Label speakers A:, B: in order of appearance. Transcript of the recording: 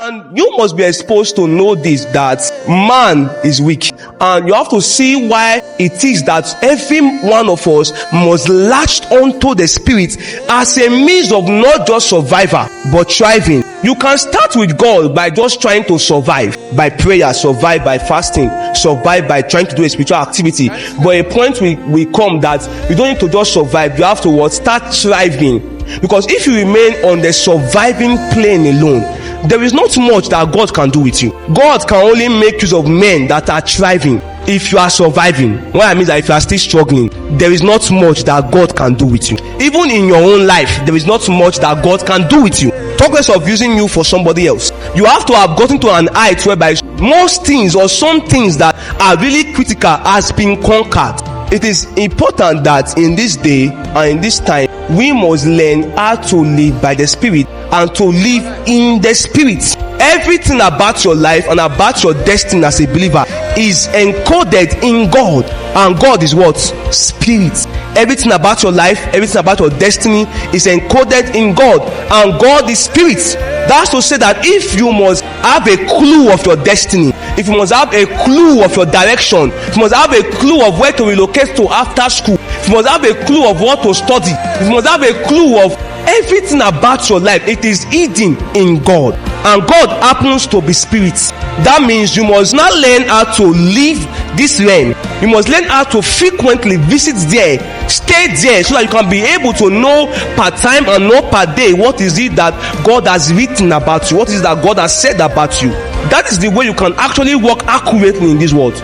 A: And you must be exposed to know this, that man is weak, and you have to see why it is that every one of us must latch onto the Spirit as a means of not just survival but thriving. You can start with God by just trying to survive by prayer, survive by fasting, survive by trying to do a spiritual activity, but a point will come that you don't need to just survive. You have to start thriving, because if you remain on the surviving plane alone, there is not much that God can do with you. God can only make use of men that are thriving. If you are surviving, what I mean is that if you are still struggling, there is not much that God can do with you. Even in your own life, there is not much that God can do with you. Talk less of using you for somebody else. You have to have gotten to an height whereby most things or some things that are really critical has been conquered. It is important that in this day and in this time, we must learn how to live by the Spirit and to live in the Spirit. Everything about your life and about your destiny as a believer is encoded in God, and God is what? Spirit. Everything about your life, everything about your destiny is encoded in God, and God is Spirit. That's to say that if you must have a clue of your destiny, if you must have a clue of your direction, if you must have a clue of where to relocate to after school, if you must have a clue of what to study, if you must have a clue of everything about your life, it is hidden in God, and God happens to be Spirit. That means you must not learn how to live this realm. You must learn how to frequently visit there, stay there, so that you can be able to know per time and know per day what is it that God has written about you, what is it that God has said about you. That is the way you can actually walk accurately in this world.